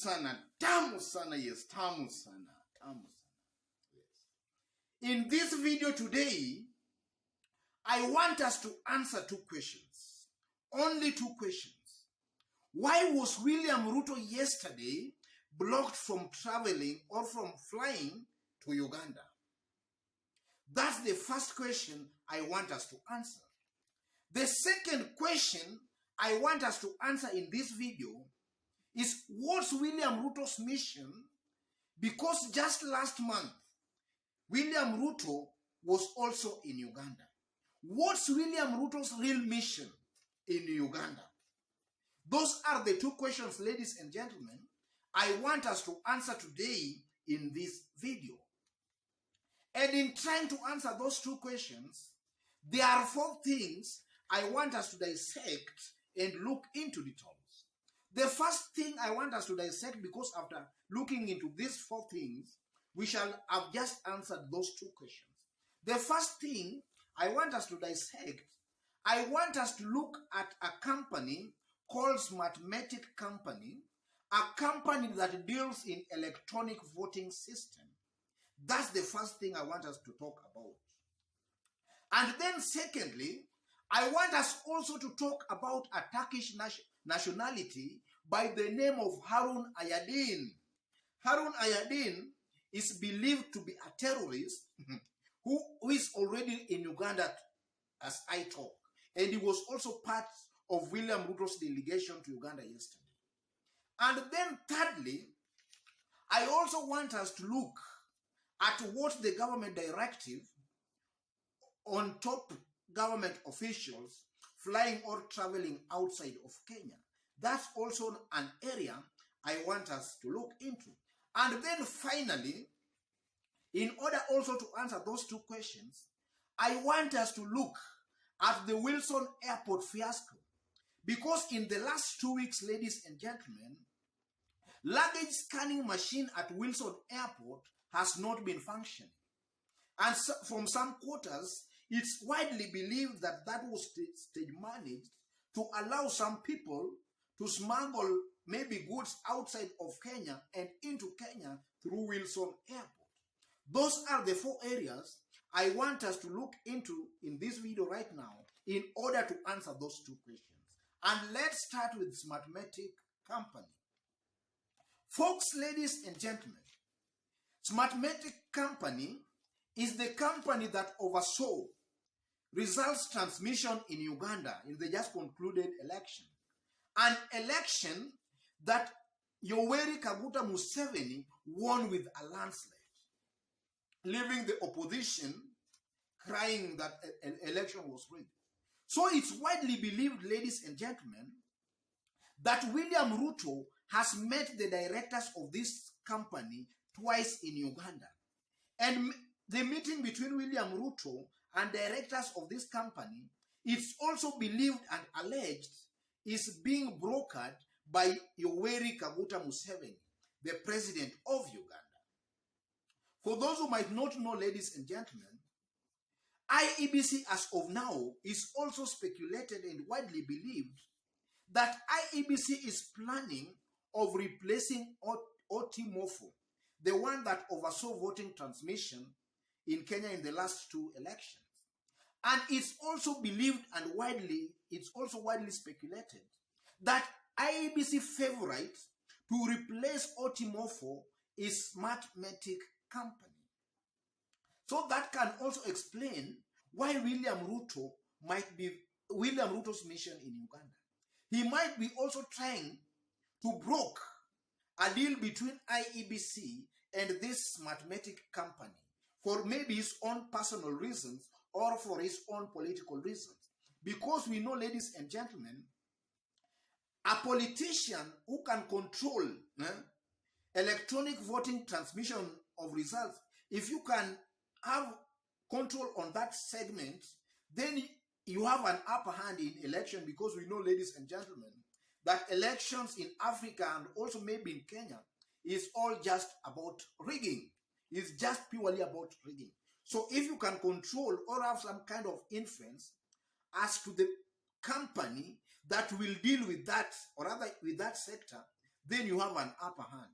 sana, tamu sana, yes, tamu sana, tamu sana. Yes. In this video today, I want us to answer two questions. Only two questions. Why was William Ruto yesterday blocked from traveling or from flying to Uganda? That's the first question I want us to answer. The second question I want us to answer in this video is, what's William Ruto's mission? Because just last month, William Ruto was also in Uganda. What's William Ruto's real mission in Uganda? Those are the two questions, ladies and gentlemen, I want us to answer today in this video. And in trying to answer those two questions, there are four things I want us to dissect and look into details. The first thing I want us to dissect, because after looking into these four things, we shall have just answered those two questions. The first thing I want us to dissect, I want us to look at a company called Smartmatic Company, a company that deals in electronic voting system. That's the first thing I want us to talk about. And then secondly, I want us also to talk about a Turkish nationality by the name of Harun Ayadin. Harun Ayadin is believed to be a terrorist who is already in Uganda as I talk. And he was also part of William Ruto's delegation to Uganda yesterday. And then thirdly, I also want us to look at what the government directive on top government officials flying or traveling outside of Kenya. That's also an area I want us to look into. And then finally, in order also to answer those two questions, I want us to look at the Wilson Airport fiasco. Because in the last 2 weeks, ladies and gentlemen, luggage scanning machine at Wilson Airport has not been functioning. And so, from some quarters, it's widely believed that that was stage managed to allow some people to smuggle maybe goods outside of Kenya and into Kenya through Wilson Airport. Those are the four areas I want us to look into in this video right now in order to answer those two questions. And let's start with Smartmatic Company. Folks, ladies and gentlemen, Smartmatic Company is the company that oversaw results transmission in Uganda in the just concluded election. An election that Yoweri Kaguta Museveni won with a landslide, leaving the opposition crying that an election was rigged. So it's widely believed, ladies and gentlemen, that William Ruto has met the directors of this company twice in Uganda. And the meeting between William Ruto and directors of this company, it's also believed and alleged, is being brokered by Yoweri Kaguta Museveni, the president of Uganda. For those who might not know, ladies and gentlemen, IEBC as of now is also speculated and widely believed that IEBC is planning of replacing Oti Mofo, the one that oversaw voting transmission in Kenya in the last two elections. And it's also believed and widely speculated that IEBC favorite to replace Oti Mofo is Smartmatic Company. So that can also explain why William Ruto's mission in Uganda. He might be also trying to broker a deal between IEBC and this Smartmatic Company for maybe his own personal reasons or for his own political reasons. Because we know, ladies and gentlemen, a politician who can control electronic voting transmission of results, if you can have control on that segment, then you have an upper hand in election, because we know, ladies and gentlemen, that elections in Africa and also maybe in Kenya is all just about rigging. It's just purely about rigging. So if you can control or have some kind of influence as to the company that will deal with that, or rather with that sector, then you have an upper hand.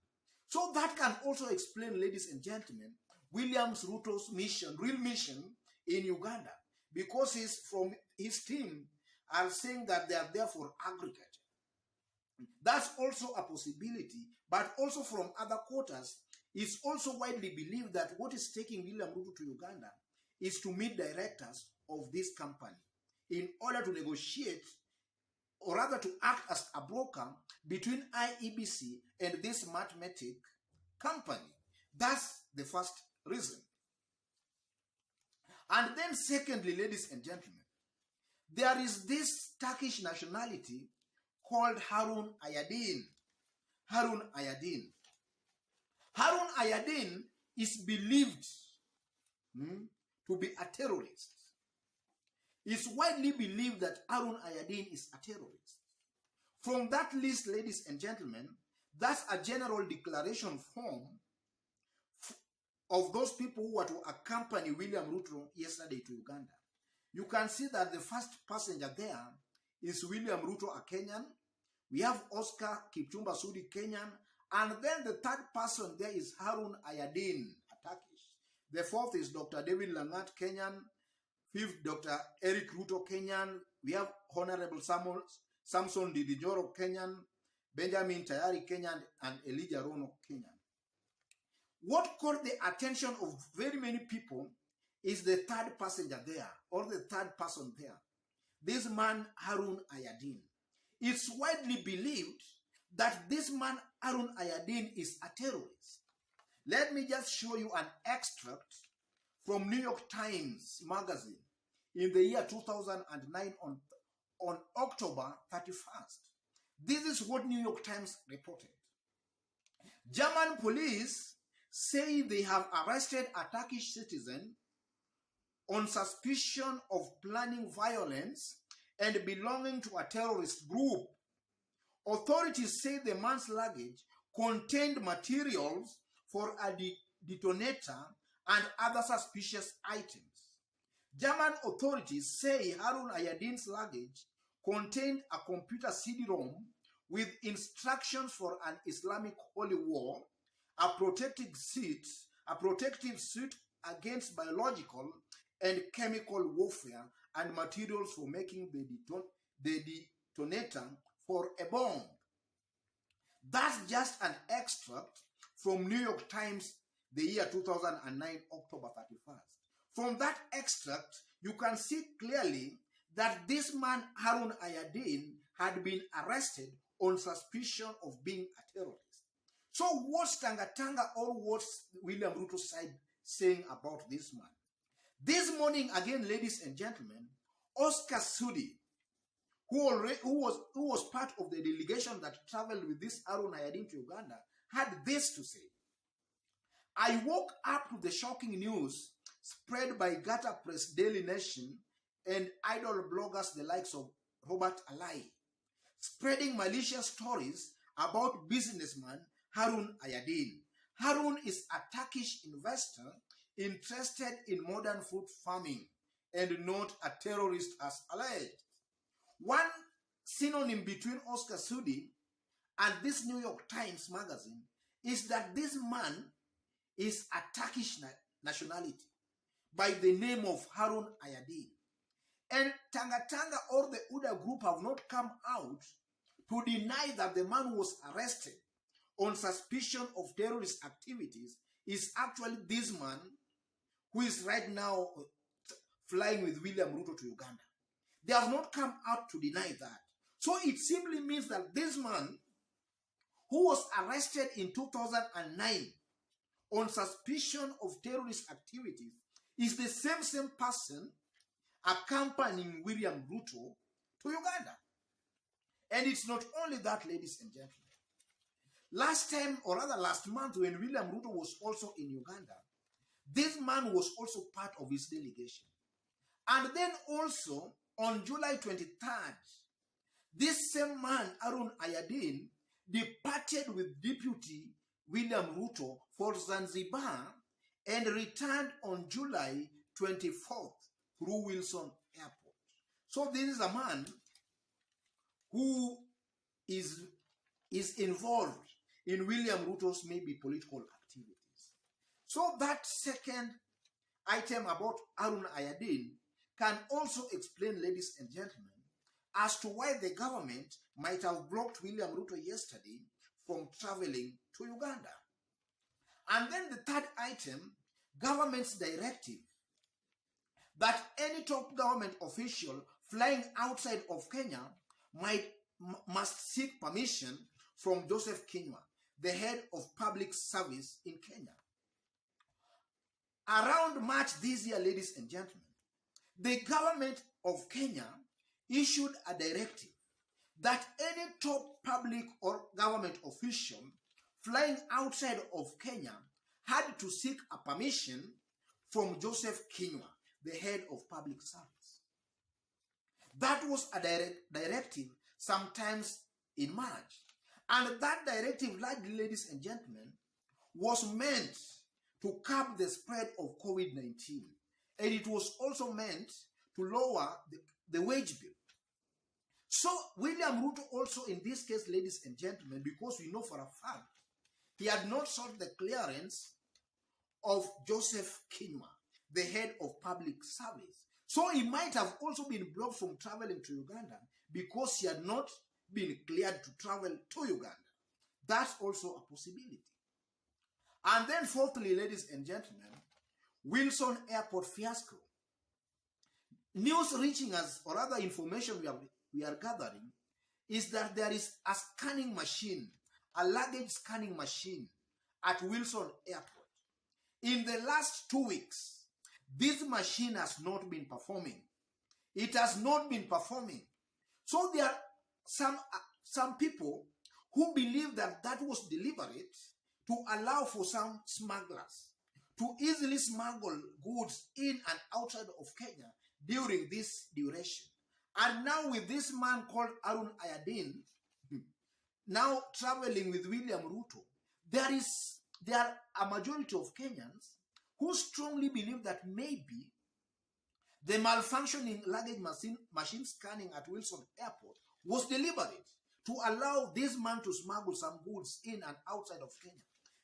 So that can also explain, ladies and gentlemen, William Ruto's mission, real mission in Uganda, because his team are saying that they are there for agriculture. That's also a possibility, but also from other quarters, it's also widely believed that what is taking William Ruto to Uganda is to meet directors of this company in order to negotiate, or rather to act as a broker between IEBC and this mathematic company. That's the first reason. And then secondly, ladies and gentlemen, there is this Turkish nationality called Harun Ayadin. Harun Ayadin. Harun Ayadin is believed to be a terrorist. It's widely believed that Harun Ayadin is a terrorist. From that list, ladies and gentlemen, that's a general declaration form of those people who were to accompany William Ruto yesterday to Uganda. You can see that the first passenger there is William Ruto, a Kenyan. We have Oscar Kipchumba Sudi, Kenyan. And then the third person there is Harun Ayadin, a Turkish. The fourth is Dr. David Langat, Kenyan. Fifth, Dr. Eric Ruto, Kenyan. We have Honorable Samson Didijoro, Kenyan. Benjamin Tayari, Kenyan. And Elijah Rono, Kenyan. What caught the attention of very many people is the third passenger there, or the third person there. This man, Harun Ayadin. It's widely believed that this man, Harun Ayadin, is a terrorist. Let me just show you an extract from New York Times magazine in the year 2009 on October 31st. This is what New York Times reported. German police say they have arrested a Turkish citizen on suspicion of planning violence and belonging to a terrorist group. Authorities say the man's luggage contained materials for a detonator and other suspicious items. German authorities say Harun Ayadin's luggage contained a computer CD-ROM with instructions for an Islamic holy war, a protective suit against biological and chemical warfare, and materials for making the detonator for a bomb. That's just an extract from New York Times, the year 2009, October 31st. From that extract, you can see clearly that this man, Harun Ayadin, had been arrested on suspicion of being a terrorist. So what's Tanga or what's William Ruto side saying about this man? This morning, again, ladies and gentlemen, Oscar Sudi, who was part of the delegation that traveled with this Harun Ayadin to Uganda, had this to say. I woke up to the shocking news spread by Gata Press, Daily Nation, and idol bloggers the likes of Robert Alai, spreading malicious stories about businessman Harun Ayadin. Harun is a Turkish investor interested in modern food farming and not a terrorist as alleged. One synonym between Oscar Sudi and this New York Times magazine is that this man is a Turkish nationality by the name of Harun Ayadin. And Tanga or the Uda group have not come out to deny that the man who was arrested on suspicion of terrorist activities is actually this man who is right now flying with William Ruto to Uganda. They have not come out to deny that. So it simply means that this man who was arrested in 2009 on suspicion of terrorist activities is the same person accompanying William Ruto to Uganda. And it's not only that, ladies and gentlemen. Last month, when William Ruto was also in Uganda, this man was also part of his delegation. And then also, on July 23rd, this same man, Harun Ayadin, departed with Deputy William Ruto for Zanzibar and returned on July 24th through Wilson Airport. So this is a man who is is involved in William Ruto's maybe political activities. So that second item about Arun Ayadin can also explain, ladies and gentlemen, as to why the government might have blocked William Ruto yesterday from traveling to Uganda. And then the third item, government's directive that any top government official flying outside of Kenya must seek permission from Joseph Kinyua, the head of public service in Kenya. Around March this year, ladies and gentlemen, the government of Kenya issued a directive that any top public or government official flying outside of Kenya had to seek a permission from Joseph Kinyua, the head of public service. That was a directive sometimes in March. And that directive, ladies and gentlemen, was meant to curb the spread of COVID-19. And it was also meant to lower the wage bill. So William Ruto also in this case, ladies and gentlemen, because we know for a fact, he had not sought the clearance of Joseph Kinyua, the head of public service. So he might have also been blocked from traveling to Uganda because he had not been cleared to travel to Uganda. That's also a possibility. And then fourthly, ladies and gentlemen, Wilson Airport fiasco. News reaching us, or other information we are gathering, is that there is a scanning machine, a luggage scanning machine at Wilson Airport. In the last 2 weeks, this machine has not been performing. It has not been performing. So there are some people who believe that that was deliberate to allow for some smugglers to easily smuggle goods in and outside of Kenya during this duration. And now with this man called Arun Ayadin, now traveling with William Ruto, there are a majority of Kenyans who strongly believe that maybe the malfunctioning luggage machine scanning at Wilson Airport was deliberate to allow this man to smuggle some goods in and outside of Kenya.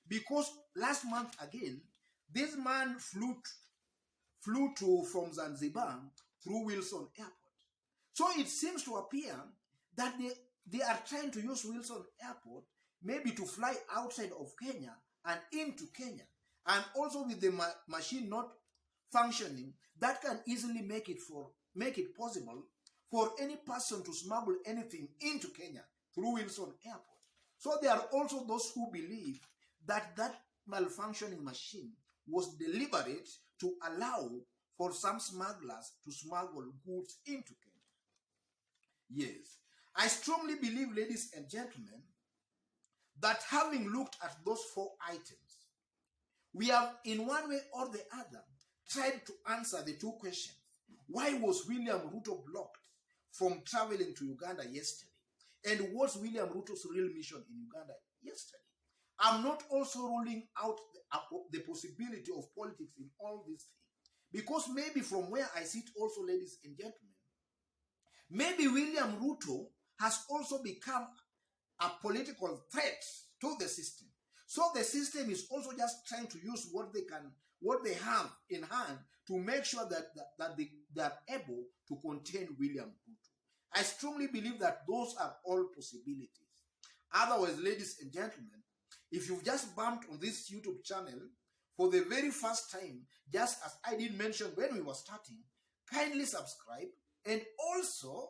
Because last month again, this man flew from Zanzibar through Wilson Airport. So it seems to appear that they are trying to use Wilson Airport maybe to fly outside of Kenya and into Kenya. And also with the machine not functioning, that can easily make it possible for any person to smuggle anything into Kenya through Wilson Airport. So there are also those who believe that that malfunctioning machine was deliberate to allow for some smugglers to smuggle goods into Kenya. Yes, I strongly believe, ladies and gentlemen, that having looked at those 4 items, we have in one way or the other tried to answer the 2 questions. Why was William Ruto blocked from traveling to Uganda yesterday? And what's William Ruto's real mission in Uganda yesterday? I'm not also ruling out the possibility of politics in all these things. Because maybe from where I sit also, ladies and gentlemen, maybe William Ruto has also become a political threat to the system. So the system is also just trying to use what they have in hand to make sure that they are able to contain William Ruto. I strongly believe that those are all possibilities. Otherwise, ladies and gentlemen, if you've just bumped on this YouTube channel for the very first time, just as I did mention when we were starting, kindly subscribe and also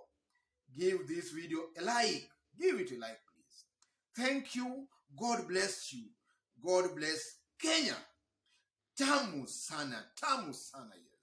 give this video a like. Give it a like, please. Thank you. God bless you. God bless Kenya. Tamu sana, yes.